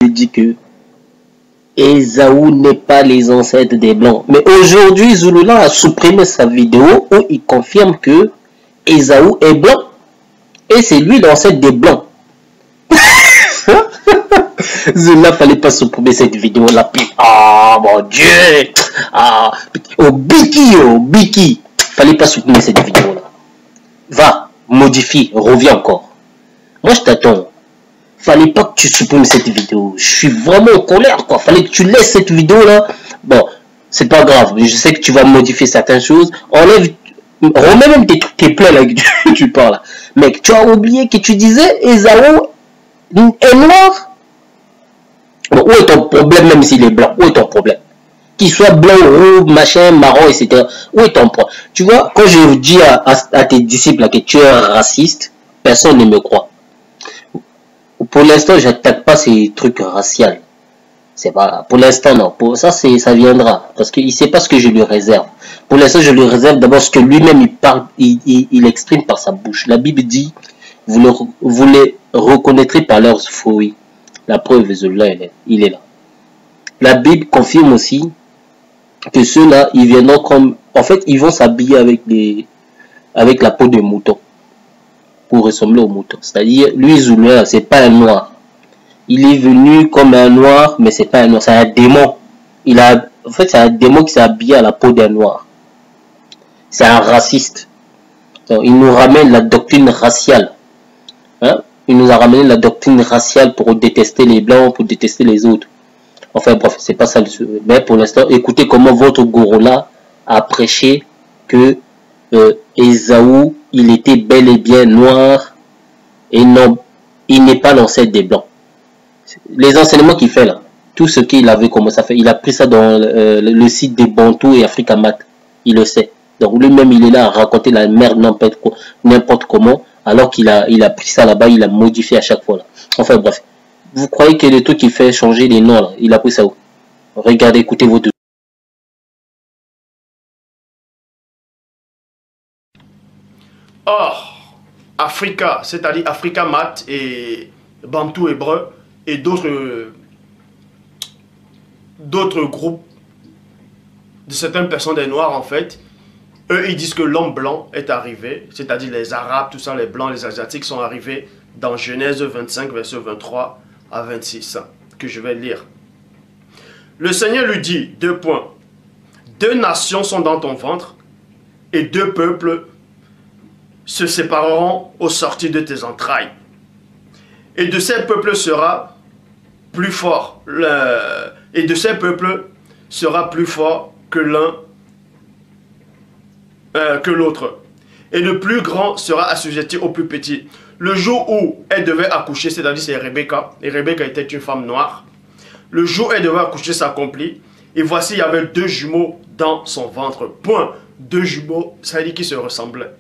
dit que Esaü n'est pas les ancêtres des Blancs. Mais aujourd'hui, Zulula a supprimé sa vidéo où il confirme que Esaü est blanc. Et c'est lui l'ancêtre des Blancs. Zulula, fallait pas supprimer cette vidéo-là. Ah, mon Dieu. Ah, Biki. Fallait pas supprimer cette vidéo-là. Va, modifie, reviens encore. Moi, je t'attends. Fallait pas que tu supprimes cette vidéo. Je suis vraiment en colère, quoi. Fallait que tu laisses cette vidéo-là. Bon, c'est pas grave. Je sais que tu vas modifier certaines choses. Remets même tes plans là que tu parles. Mec, tu as oublié que tu disais Esaü est noir. Bon, où est ton problème même s'il est blanc? Où est ton problème? Qu'il soit blanc, rouge, machin, marron, etc. Où est ton point? Tu vois, quand je dis à tes disciples là, que tu es un raciste, personne ne me croit. Pour l'instant, j'attaque pas ces trucs raciaux. C'est pas, pour l'instant, non. Pour ça, ça viendra. Parce qu'il sait pas ce que je lui réserve. Pour l'instant, je lui réserve d'abord ce que lui-même il parle, il exprime par sa bouche. La Bible dit, vous les reconnaîtrez par leurs fruits. La preuve, il est là. La Bible confirme aussi que ceux-là, ils viendront comme, en fait, ils vont s'habiller avec la peau de mouton. Pour ressembler au mouton. C'est-à-dire, lui, Zulula, c'est pas un noir. Il est venu comme un noir, mais c'est pas un noir, c'est un démon. En fait, c'est un démon qui s'est habillé à la peau d'un noir. C'est un raciste. Donc, il nous ramène la doctrine raciale. Hein? Il nous a ramené la doctrine raciale pour détester les blancs, pour détester les autres. Enfin bref, c'est pas ça le sujet. Mais pour l'instant, écoutez comment votre gourou là a prêché que Esaü, il était bel et bien noir et non, il n'est pas l'ancêtre des blancs. Les enseignements qu'il fait là, tout ce qu'il avait commencé à faire, il a pris ça dans le site des Bantous et Africamat. Il le sait. Donc lui-même, il est là à raconter la merde n'importe comment, alors qu'il a pris ça là-bas, il a modifié à chaque fois là. Enfin bref. Vous croyez que le truc qui fait changer les noms là, il a pris ça où? Regardez, écoutez vos deux. Or, Africa, c'est-à-dire Africamat et Bantou hébreu et d'autres groupes de certaines personnes des Noirs en fait, eux ils disent que l'homme blanc est arrivé, c'est-à-dire les Arabes, tout ça, les Blancs, les Asiatiques sont arrivés dans Genèse 25, verset 23 à 26, que je vais lire. Le Seigneur lui dit, 2 points, 2 nations sont dans ton ventre et 2 peuples se sépareront au sortir de tes entrailles. Et de ces peuples sera plus fort. Et de ces peuples sera plus fort que l'un que l'autre. Et le plus grand sera assujetti au plus petit. Le jour où elle devait accoucher, c'est-à-dire c'est Rebecca, et Rebecca était une femme noire. Le jour où elle devait accoucher s'accomplit. Et voici, il y avait 2 jumeaux dans son ventre. Point. 2 jumeaux, ça veut dire qu'ils se ressemblaient.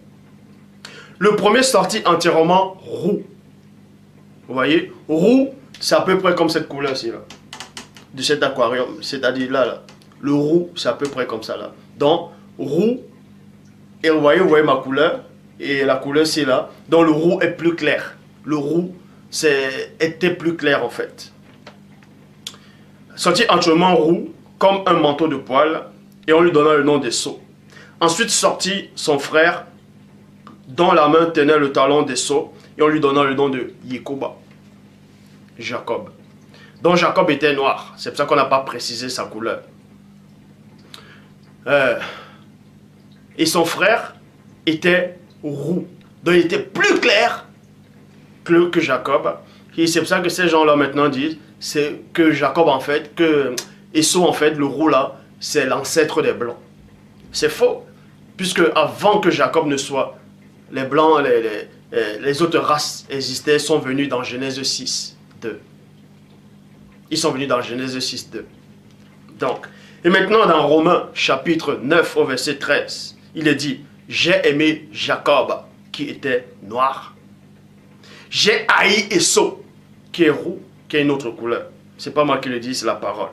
Le premier sortit entièrement roux. Vous voyez, roux, c'est à peu près comme cette couleur-ci, là. De cet aquarium. C'est-à-dire là. Le roux, c'est à peu près comme ça, là. Donc, roux, et vous voyez ma couleur. Et la couleur, c'est là. Donc, le roux est plus clair. Le roux, était plus clair, en fait. Sortit entièrement roux, comme un manteau de poil, et on lui donna le nom d'Esau. Ensuite sortit son frère, dont la main tenait le talon d'Esau, et on lui donna le nom de Yekoba, Jacob. Donc Jacob était noir, c'est pour ça qu'on n'a pas précisé sa couleur. Et son frère était roux, donc il était plus clair que Jacob. Et c'est pour ça que ces gens-là maintenant disent, c'est que Jacob en fait, que Esau en fait, le roux là, c'est l'ancêtre des blancs. C'est faux, puisque avant que Jacob ne soit, les blancs, les autres races existaient, sont venus dans Genèse 6, 2. Ils sont venus dans Genèse 6, 2. Donc, et maintenant dans Romains chapitre 9 au verset 13, il est dit, j'ai aimé Jacob qui était noir. J'ai haï Esau qui est roux, qui a une autre couleur. C'est pas moi qui le dis, c'est la parole.